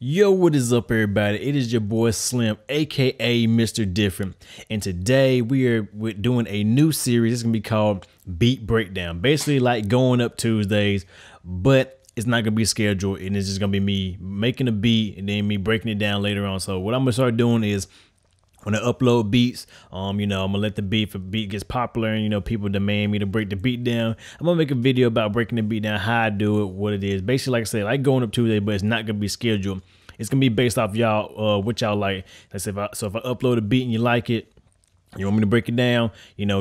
Yo, what is up, everybody? It is your boy Slim, aka Mr. Different, and today we're doing a new series. It's gonna be called Beat Breakdown. Basically, like Going Up Tuesdays, but it's not gonna be scheduled, and it's just gonna be me making a beat and then me breaking it down later on. So what I'm gonna start doing is, when I upload beats, I'm gonna let the beat, if a beat gets popular and people demand me to break the beat down, I'm gonna make a video about breaking the beat down, how I do it, what it is. Basically, like I said, like Going Up Tuesday, but it's not gonna be scheduled. It's gonna be based off y'all, what y'all like. So if I upload a beat and you like it, you want me to break it down,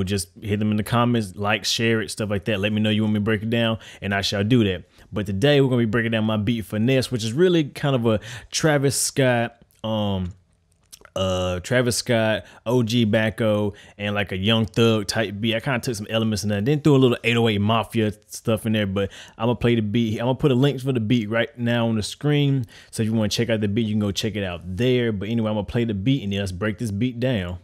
just hit them in the comments, like, share it, stuff like that. Let me know you want me to break it down, and I shall do that. But today we're gonna be breaking down my beat Finesse, which is really kind of a Travis Scott, OG Backo, and like a Young Thug type beat. I kind of took some elements in that, then threw a little 808 Mafia stuff in there. But I'm gonna play the beat. I'm gonna put a link for the beat right now on the screen, so if you want to check out the beat, you can go check it out there. But anyway, I'm gonna play the beat and then let's break this beat down.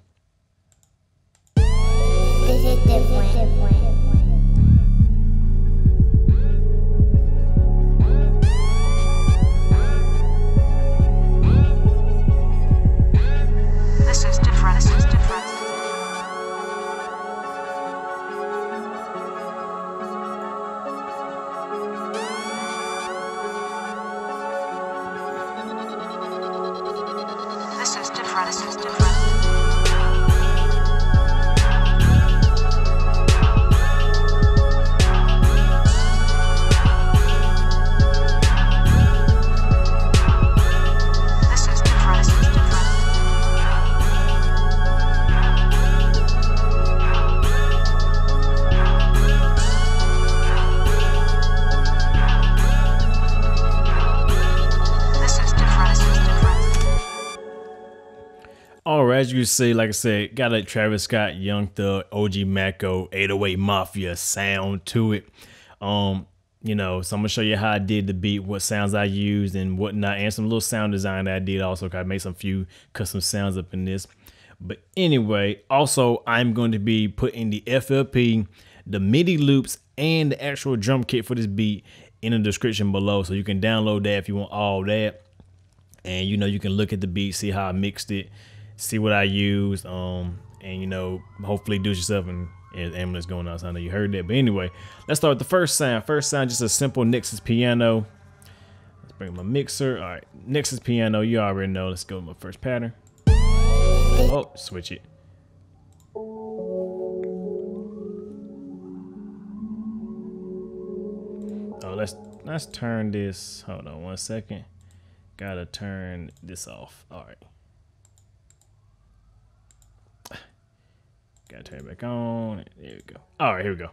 This is different. Alright, as you see, like I said, got a Travis Scott, Young Thug, OG Backo, 808 Mafia sound to it. So I'm gonna show you how I did the beat, what sounds I used and whatnot, and some little sound design that I did also, cause I made some few custom sounds up in this. But anyway, also I'm going to be putting the FLP, the MIDI loops, and the actual drum kit for this beat in the description below, so you can download that if you want all that. And you can look at the beat, see how I mixed it, see what I used, and hopefully do it yourself. And ambulance going on, so I know you heard that. But anyway, let's start with the first sound. First sound, just a simple Nexus Piano. Let's bring my mixer. All right, Nexus Piano, you already know. Let's go with my first pattern. Oh, switch it. Oh, let's turn this. Hold on 1 second. Gotta turn this off. All right. Gotta turn it back on. There we go. All right, here we go.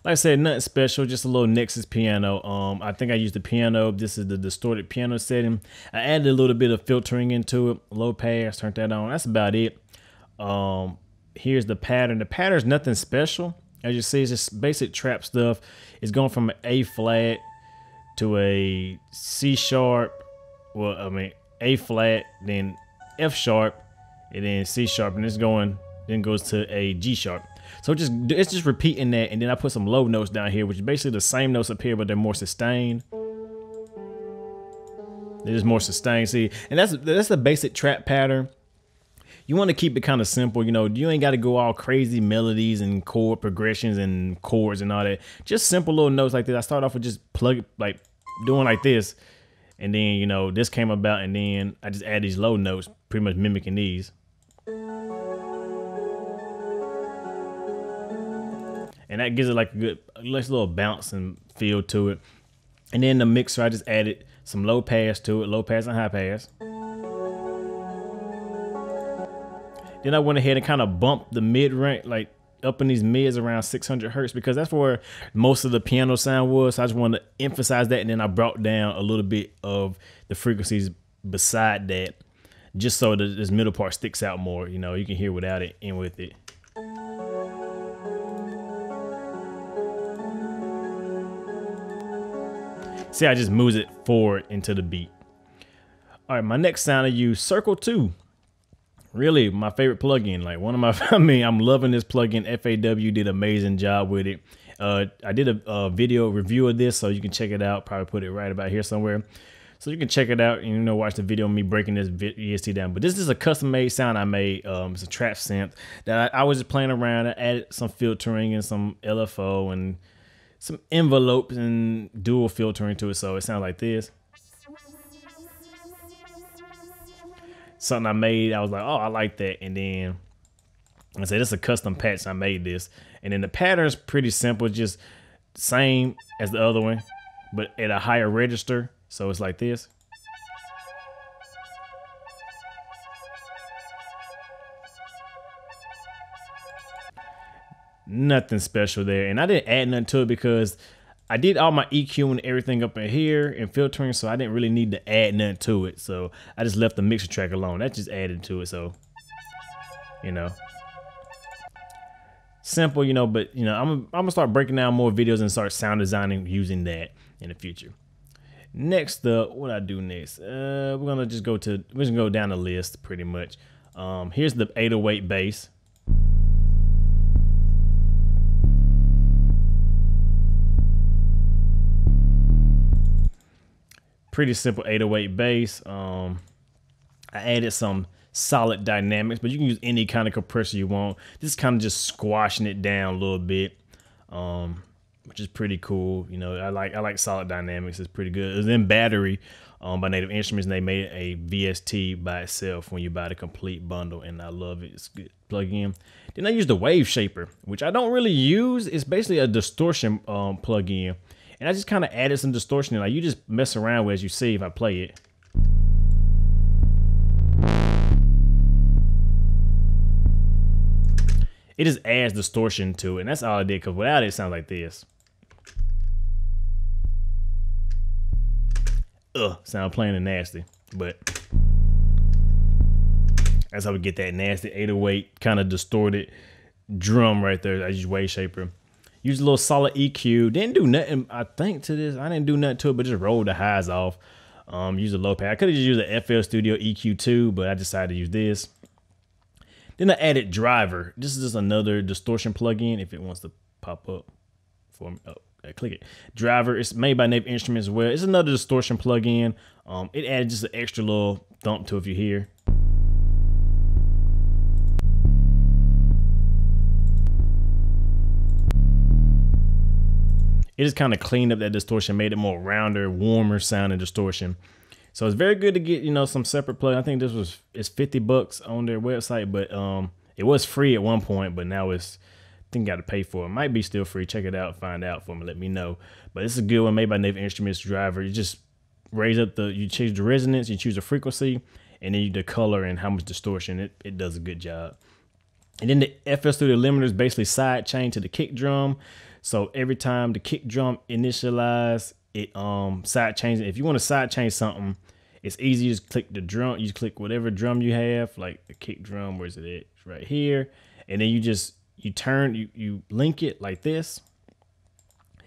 Like I said, nothing special, just a little Nexus Piano. I think I used the piano. This is the distorted piano setting. I added a little bit of filtering into it, low pass, turned that on. That's about it. Here's the pattern. The pattern's nothing special. As you see, it's just basic trap stuff. It's going from an A flat to a C sharp. Well, I mean, A flat, then F sharp, and then C sharp, and then goes to a G sharp. So it's just repeating that, and then I put some low notes down here, which is basically the same notes up here, but they're more sustained. They're just more sustained. See, and that's the basic trap pattern. You want to keep it kind of simple, you ain't got to go all crazy melodies and chord progressions and chords and all that. Just simple little notes like this. I start off with just doing like this. And then, this came about, and then I just add these low notes, pretty much mimicking these. And that gives it like a nice little bounce and feel to it. And then the mixer, I just added some low pass to it, low pass and high pass. Then I went ahead and kind of bumped the mid range, like up in these mids around 600 hertz, because that's where most of the piano sound was. So I just wanted to emphasize that, and then I brought down a little bit of the frequencies beside that, just so that this middle part sticks out more. You can hear without it and with it. See, I just moves it forward into the beat. All right, my next sound I use Circle 2. really my favorite plugin. Like one of my, I mean, I'm loving this plugin. FAW did an amazing job with it. I did a video review of this, so you can check it out. Probably put it right about here somewhere. So you can check it out and, you know, watch the video of me breaking this EST down. But this is a custom made sound I made. It's a trap synth that I was just playing around. I added some filtering and some LFO and some envelopes and dual filtering to it. So it sounds like this. Something I made, I was like, oh, I like that. And then I said, this is a custom patch. I made this. And then the pattern's pretty simple, just same as the other one, but at a higher register. So it's like this. Nothing special there. And I didn't add nothing to it because I did all my EQ and everything up in here and filtering, so I didn't really need to add nothing to it. So I just left the mixer track alone. That just added to it. So, you know, simple, you know, but you know, I'm gonna start breaking down more videos and start sound designing using that in the future. Next up, what I do next? We're gonna go down the list pretty much. Here's the 808 bass. Pretty simple 808 bass. I added some solid dynamics, but you can use any kind of compressor you want. This is kind of just squashing it down a little bit. Which is pretty cool. You know, I like solid dynamics. It's pretty good. It was in battery by Native Instruments, and they made a VST by itself when you buy the complete bundle, and I love it. It's good plug-in. Then I used the Wave Shaper, which I don't really use. It's basically a distortion plug-in, and I just kind of added some distortion in. Like you just mess around with as you see if I play it. It just adds distortion to it, and that's all I did, because without it, it sounds like this. Sound plain and nasty, but that's how we get that nasty 808 kind of distorted drum right there. I use Wave Shaper. Use a little solid EQ. Didn't do nothing, I think, to this. I didn't do nothing to it, but just rolled the highs off. Use a low pad. I could have just used an FL Studio EQ2, but I decided to use this. Then I added Driver. This is just another distortion plugin if it wants to pop up for me. Oh, I click it. Driver, it's made by Native Instruments as well. It's another distortion plugin. It added just an extra little thump to it if you hear. It just kind of cleaned up that distortion, made it more rounder, warmer sounding distortion. So it's very good to get, you know, some separate plug. I think it's 50 bucks on their website, but it was free at one point, but now it's, I think, got to pay for it. Might be still free. Check it out, find out for me, let me know. But it's a good one, made by Native Instruments. Driver. You just raise up you change the resonance, you choose a frequency, and then the color and how much distortion. It does a good job. And then the FL Studio limiter is basically side chain to the kick drum. So every time the kick drum initialize, it side chains it. If you want to side chain something, it's easy. You just click the drum. You just click whatever drum you have, like the kick drum. Where's it at? It's right here. And then you link it like this,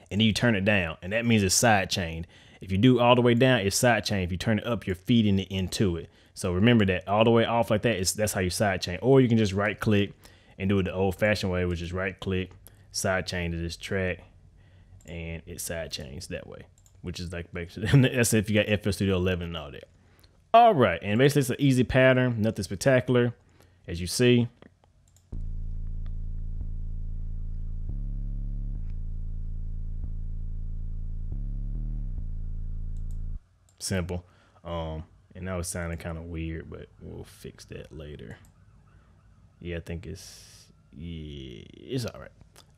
and then you turn it down, and that means it's side chained. If you do all the way down, it's side chain. If you turn it up, you're feeding it into it. So remember that all the way off like that that's how you side chain. Or you can just right click and do it the old fashioned way, which is right click, side chain to this track, and it side chains that way, which is like basically that's if you got FL Studio 11 and all that. All right, and basically it's an easy pattern, nothing spectacular, as you see. Simple. And now it's sounding kind of weird, but we'll fix that later. Yeah, I think it's all right.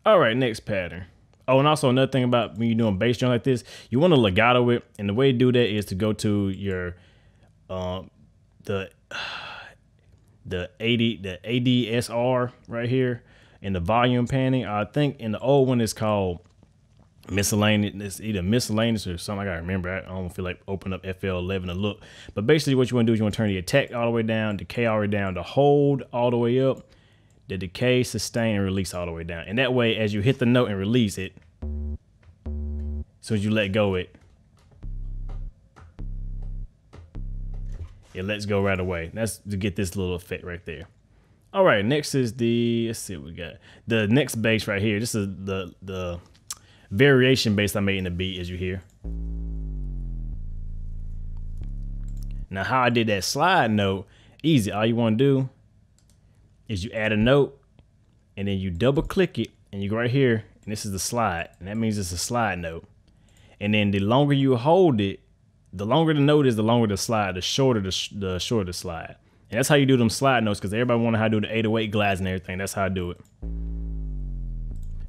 All right, next pattern. Oh, and also another thing about when you're doing bass drum like this, you want to legato it, and the way to do that is to go to your the ADSR right here in the volume panning. I think in the old one it's called miscellaneous. It's either miscellaneous or something. I gotta remember. I don't feel like open up FL11 to look. But basically, what you want to do is you want to turn the attack all the way down, decay all the way down, the hold all the way up, the decay, sustain, and release all the way down. And that way, as you hit the note and release it, as soon as you let go it it lets go right away. That's to get this little effect right there. All right, next is the, let's see what we got. The next bass right here. This is the variation bass I made in the beat, as you hear. Now, how I did that slide note, easy. All you want to do is you add a note, and then you double click it, and you go right here, and this is the slide, and that means it's a slide note. And then the longer you hold it, the longer the note is, the longer the slide, the shorter the shorter the slide. And that's how you do them slide notes, because everybody want to how to do the 808 glides and everything. That's how I do it.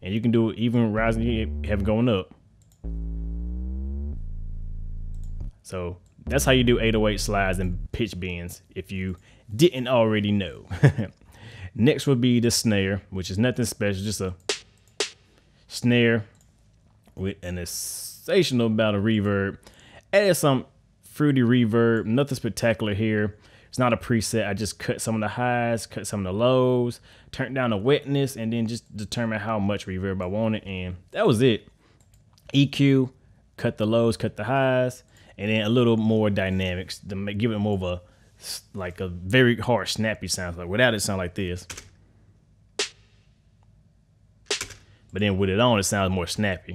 And you can do it even rising, you have it going up. So that's how you do 808 slides and pitch bends, if you didn't already know. Next would be the snare, which is nothing special, just a snare with an sensational amount of reverb. Added some fruity reverb, nothing spectacular here. It's not a preset. I just cut some of the highs, cut some of the lows, turned down the wetness, and then just determine how much reverb I wanted, and that was it. EQ, cut the lows, cut the highs, and then a little more dynamics to give it more of a, like a very hard snappy sound. Like without it sound like this, but then with it on, it sounds more snappy.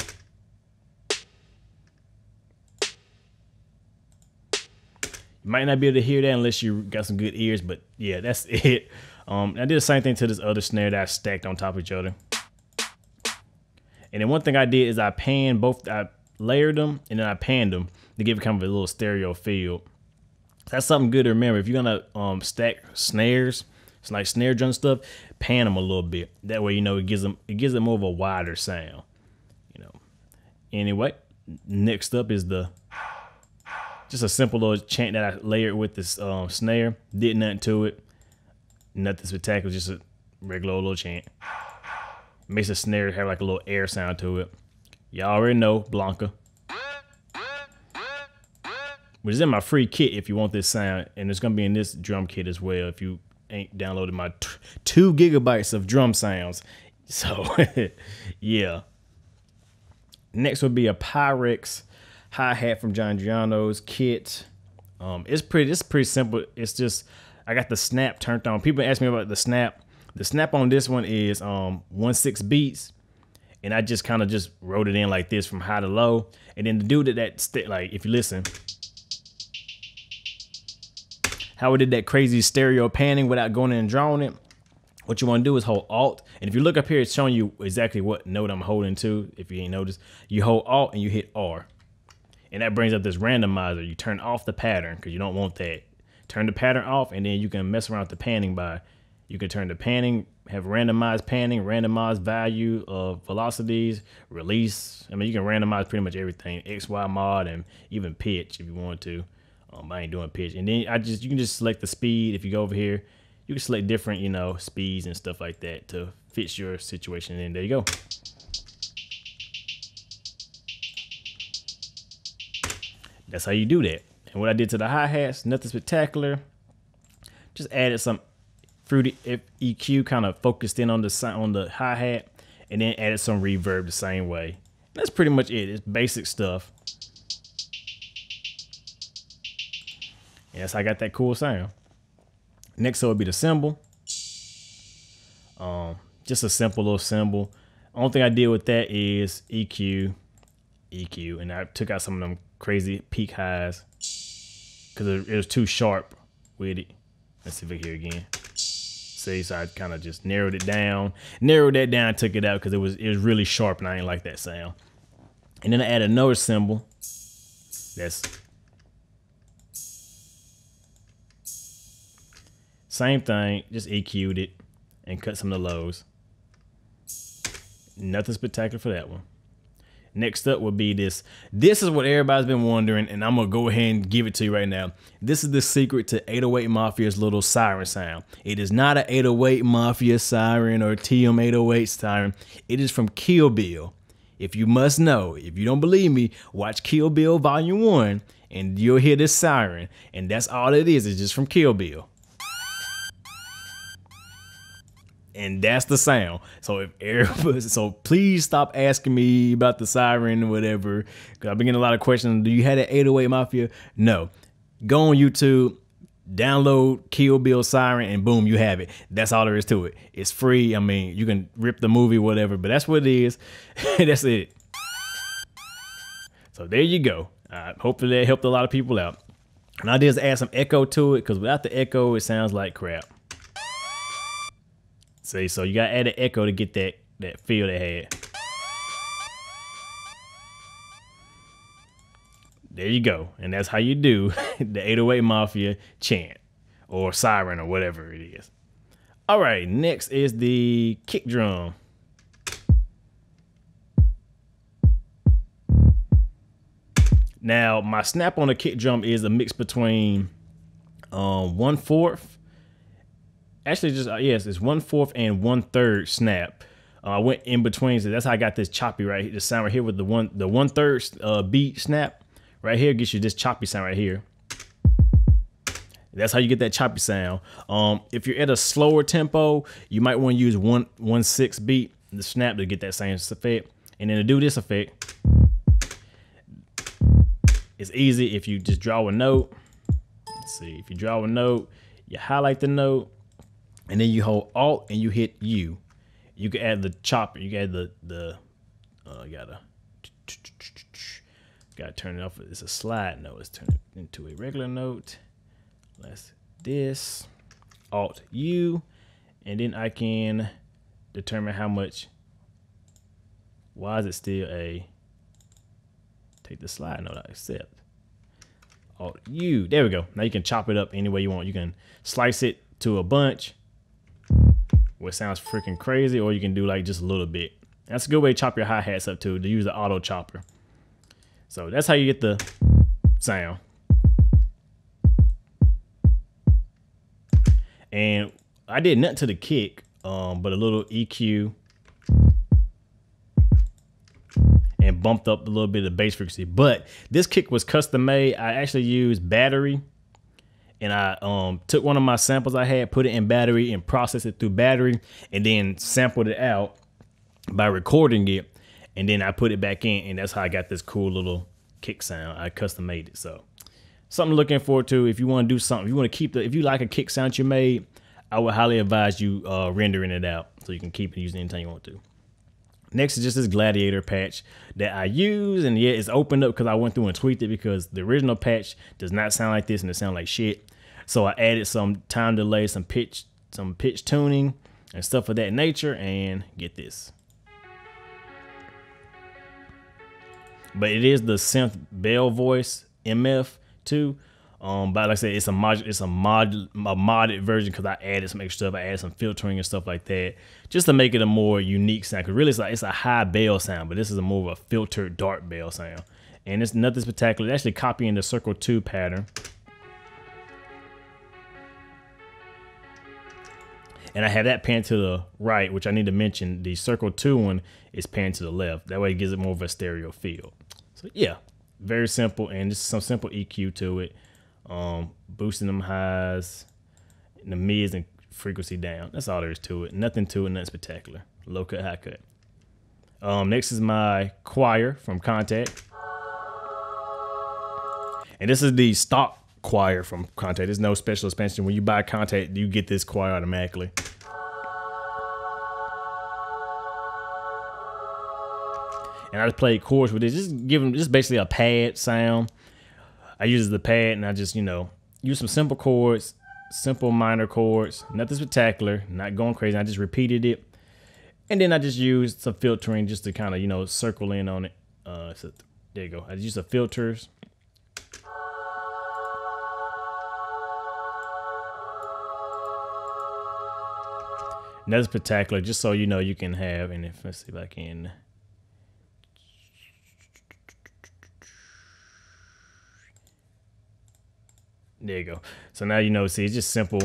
You might not be able to hear that unless you got some good ears, but yeah, that's it. I did the same thing to this other snare that I stacked on top of each other. And then one thing I did is I layered them and then I panned them to give it kind of a little stereo feel. That's something good to remember. If you're gonna stack snares, it's like snare drum stuff, pan them a little bit. That way, you know, it gives them more of a wider sound. You know. Anyway, next up is just a simple little chant that I layered with this snare. Did nothing to it. Nothing spectacular, just a regular little chant. Makes the snare have like a little air sound to it. Y'all already know Blanca. Which is in my free kit if you want this sound. And it's going to be in this drum kit as well if you ain't downloaded my 2 gigabytes of drum sounds. So, yeah. Next would be a Pyrex hi-hat from John Giano's kit. It's pretty simple. It's just I got the snap turned on. People ask me about the snap. The snap on this one is 1/6 beats, and I just kind of just wrote it in like this from high to low. And then to do that like if you listen, how I did that crazy stereo panning without going in and drawing it. What you want to do is hold Alt, and if you look up here, it's showing you exactly what note I'm holding to. If you ain't noticed, you hold Alt and you hit R. And that brings up this randomizer. You turn off the pattern because you don't want that. Turn the pattern off, and then you can mess around with the panning by, you can turn the panning, have randomized panning, randomized value of velocities, release. I mean, you can randomize pretty much everything, X, Y mod, and even pitch if you want to. I ain't doing pitch. And then you can just select the speed. If you go over here, you can select different, you know, speeds and stuff like that to fit your situation. And there you go. That's how you do that. And what I did to the hi-hats, nothing spectacular. Just added some fruity EQ, kind of focused in on the hi-hat, and then added some reverb the same way. That's pretty much it. It's basic stuff. And that's how I got that cool sound. Next up would be the cymbal. Just a simple little cymbal. Only thing I did with that is EQ, and I took out some of them crazy peak highs because it was too sharp with it. Let's see if I can hear it again. See, so I kind of just narrowed that down, took it out because it was really sharp and I didn't like that sound. And then I added another cymbal. That's same thing, just EQ'd it and cut some of the lows. Nothing spectacular for that one. Next up will be this. This is what everybody's been wondering, and I'm gonna go ahead and give it to you right now. This is the secret to 808 Mafia's little siren sound. It is not an 808 Mafia siren or TM808 siren. It is from Kill Bill. If you must know, if you don't believe me, watch Kill Bill Volume 1, and you'll hear this siren. And that's all it is. It's just from Kill Bill. And that's the sound. So so please stop asking me about the siren or whatever, because I've been getting a lot of questions. Do you have that 808 Mafia? No. Go on YouTube, download Kill Bill Siren, and boom, you have it. That's all there is to it. It's free. I mean, you can rip the movie, whatever, but that's what it is. That's it. So there you go. Hopefully that helped a lot of people out. And I just add some echo to it, because without the echo, it sounds like crap. See, so you gotta add an echo to get that feel they had. There you go. And that's how you do the 808 Mafia chant or siren or whatever it is. All right, next is the kick drum. Now, my snap on the kick drum is a mix between 1/4. Actually, just yes, it's 1/4 and 1/3 snap. I went in between, so that's how I got this choppy right here. The sound right here with the 1/3 beat snap. Right here gets you this choppy sound right here. That's how you get that choppy sound. If you're at a slower tempo, you might want to use 1/6 beat, the snap, to get that same effect. And then to do this effect, it's easy if you just draw a note. Let's see, if you draw a note, you highlight the note, and then you hold Alt and you hit U. You can add the chopper. You can add the gotta turn it off. It's a slide note. Let's turn it into a regular note. Let's this Alt U, and then I can determine how much. Why is it still a? Take the slide note out. Accept Alt U. There we go. Now you can chop it up any way you want. You can slice it to a bunch where it sounds freaking crazy, or you can do like just a little bit. That's a good way to chop your hi-hats up too, to use the auto chopper. So that's how you get the sound. And I did nothing to the kick, but a little EQ and bumped up a little bit of the bass frequency. But this kick was custom made. I actually used battery, and I took one of my samples I had, put it in battery, and processed it through battery, and then sampled it out by recording it. And then I put it back in, and that's how I got this cool little kick sound. I custom made it. So something looking forward to. If you want to do something, if you want to keep if you like a kick sound you made, I would highly advise you rendering it out so you can keep it using it anytime you want to. Next is just this Gladiator patch that I use, and yeah, it's opened up because I went through and tweaked it, because the original patch does not sound like this and it sounds like shit. So I added some time delay, some pitch tuning and stuff of that nature, and get this. But it is the synth bell voice MF too. But like I said, it's a modded version, because I added some extra stuff. I added some filtering and stuff like that, just to make it a more unique sound. Cause really it's a high bell sound, but this is a more of a filtered dark bell sound. And it's nothing spectacular. It's actually copying the Circle 2 pattern. And I have that pan to the right, which I need to mention. The Circle 2 one is pan to the left. That way it gives it more of a stereo feel. So yeah, very simple, and just some simple EQ to it. Boosting them highs and the mids and frequency down. That's all there is to it. Nothing to it, nothing spectacular. Low cut, high cut. Next is my choir from Contact. And this is the stock choir from Contact. There's no special expansion. When you buy Contact, you get this choir automatically. And I just played chords with it. Just basically a pad sound. I use the pad, and I just, use some simple chords, simple minor chords, nothing spectacular, not going crazy. I just repeated it. And then I just used some filtering just to kind of, circle in on it. So there you go. I just used the filters. Nothing spectacular, just so you can have, and let's see if I can. There you go. So now see, it's just simple.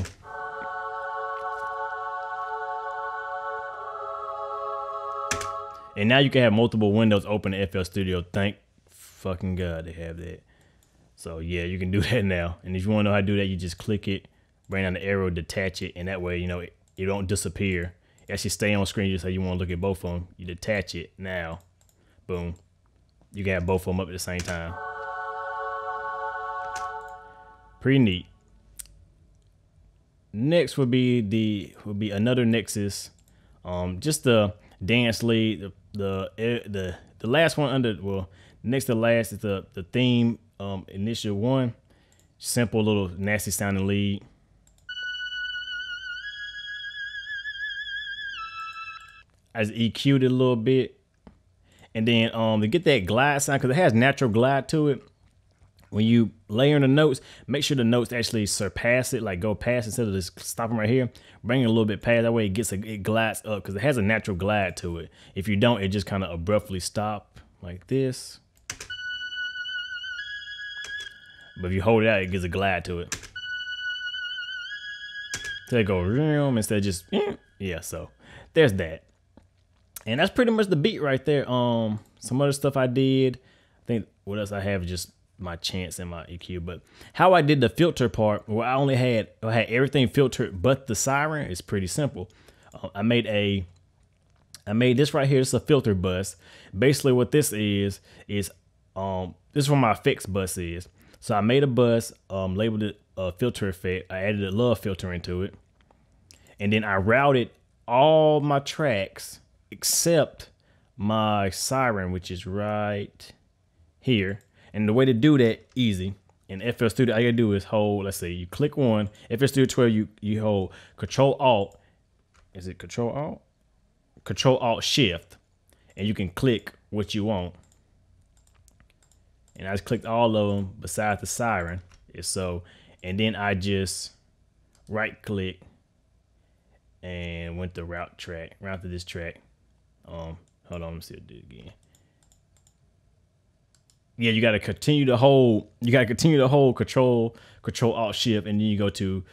And now you can have multiple windows open in FL Studio. Thank fucking God they have that. So yeah, you can do that now. And if you want to know how to do that, you just click it, bring down the arrow, detach it, and that way, it don't disappear. It actually stay on screen just so you want to look at both of them. You detach it now. Boom. You can have both of them up at the same time. Pretty neat. next would be another Nexus, just the dance lead, the last one under, well, next to last is the theme, initial one, simple little nasty sounding lead. I just EQ'd it a little bit, and then to get that glide sound, because it has natural glide to it. When you layer in the notes, make sure the notes actually surpass it, like go past instead of just stopping right here. Bring it a little bit past. That way it glides up, because it has a natural glide to it. If you don't, it just kind of abruptly stop like this. But if you hold it out, it gives a glide to it. So it goes instead of just yeah. So there's that, and that's pretty much the beat right there. Some other stuff I did. I think what else I have is just my chants and my EQ. But how I did the filter part, where I had everything filtered but the siren, is pretty simple. I made this right here. It's a filter bus. Basically what this is this is where my effects bus is. So I made a bus, labeled it a filter effect. I added a love filter into it, and then I routed all my tracks except my siren, which is right here. And the way to do that, easy. In FL Studio, all you gotta do is hold, let's say you click one, FL Studio 12, you hold Control-Alt, is it Control-Alt? Control-Alt-Shift, and you can click what you want. And I just clicked all of them besides the siren. So, and then I just right click and went to route to this track. Hold on, let me see what I do again. Yeah, you gotta continue to hold Control-Alt-Shift, and then you go to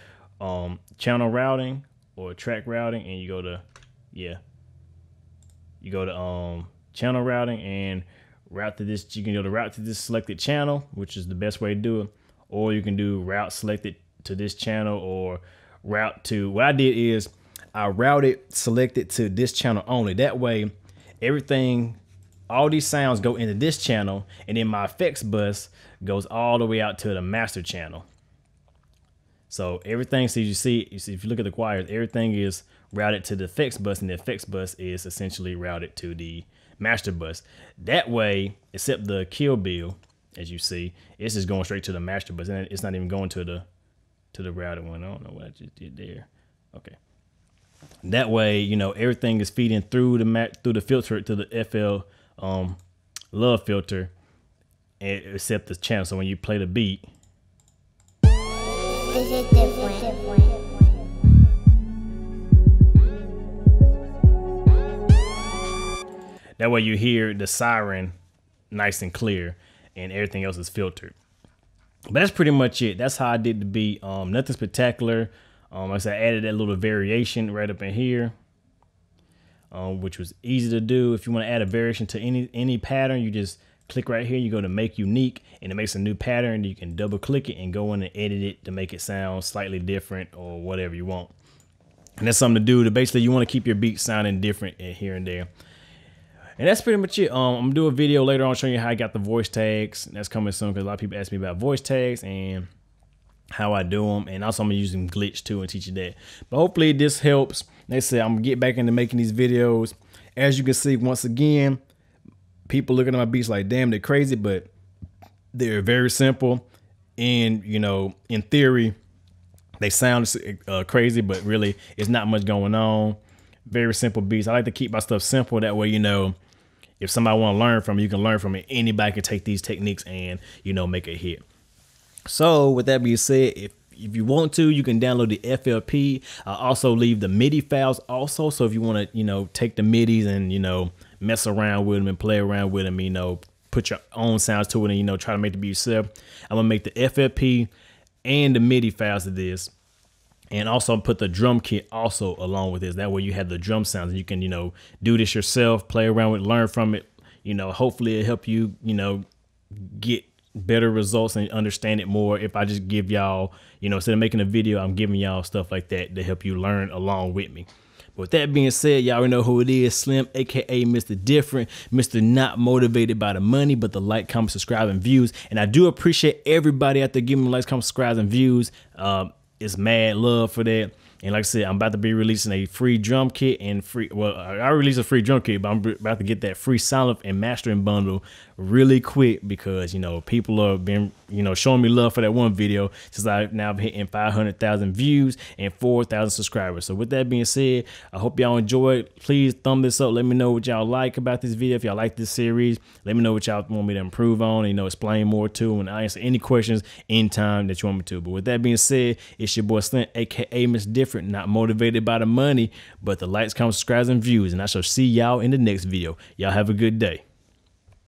channel routing or track routing, and you go to channel routing and route to this. You can go to route to this selected channel, which is the best way to do it, or you can do route selected to this channel, or route to, what I did is I routed selected to this channel only. That way everything, all these sounds go into this channel, and then my effects bus goes all the way out to the master channel. So everything, so you see if you look at the choirs, everything is routed to the effects bus, and the effects bus is essentially routed to the master bus. That way, except the kill bill, as you see, it's just going straight to the master bus, and it's not even going to the routed one. I don't know what I just did there. Okay. That way, you know, everything is feeding through the filter to the FL love filter, except the channel. So when you play the beat, Is it different? that way you hear the siren nice and clear, and everything else is filtered. But that's pretty much it. That's how I did the beat. Nothing spectacular. Like I said, I added that little variation right up in here, which was easy to do. If you want to add a variation to any pattern, you just click right here. You go to make unique, and it makes a new pattern. You can double click it and go in and edit it to make it sound slightly different or whatever you want. And that's something to do. To basically, you want to keep your beat sounding different here and there. And that's pretty much it. I'm gonna do a video later on showing you how I got the voice tags. That's coming soon, because a lot of people ask me about voice tags and how I do them. And also I'm gonna use them glitch too and teach you that. But hopefully this helps. Like I said, I'm gonna get back into making these videos. As you can see, once again, people looking at my beats like, damn, they're crazy, but they're very simple. And, you know, in theory, they sound crazy, but really it's not much going on. Very simple beats. I like to keep my stuff simple. That way, you know, if somebody want to learn from it, you can learn from it. Anybody can take these techniques and, you know, make a hit. So with that being said, if you want to, you can download the FLP. I also leave the MIDI files also. So if you want to, you know, take the MIDIs and, you know, mess around with them and play around with them, you know, put your own sounds to it and, you know, try to make the beat yourself. I'm going to make the FLP and the MIDI files of this. And also put the drum kit also along with this. That way you have the drum sounds and you can, you know, do this yourself, play around with it, learn from it. You know, hopefully it'll help you, you know, get better results and understand it more. If I just give y'all, you know, instead of making a video, I'm giving y'all stuff like that to help you learn along with me. But with that being said, y'all already know who it is. Slim, aka Mr. Different, Mr. Not Motivated by the Money, but the like, comment, subscribe, and views. And I do appreciate everybody out there giving me likes, comments, subscribes, and views. it's mad love for that. And like I said, I'm about to be releasing a free drum kit and I released a free drum kit, but I'm about to get that free sound and mastering bundle really quick because, you know, people have been, you know, showing me love for that one video since I've now hitting 500,000 views and 4,000 subscribers. So with that being said, I hope y'all enjoyed. Please thumb this up. Let me know what y'all like about this video. If y'all like this series, let me know what y'all want me to improve on, you know, explain more to, and I answer any questions anytime that you want me to. But with that being said, it's your boy Slim, aka Mr.Different. Not motivated by the money, but the likes, comments, subscribes, and views. And I shall see y'all in the next video. Y'all have a good day.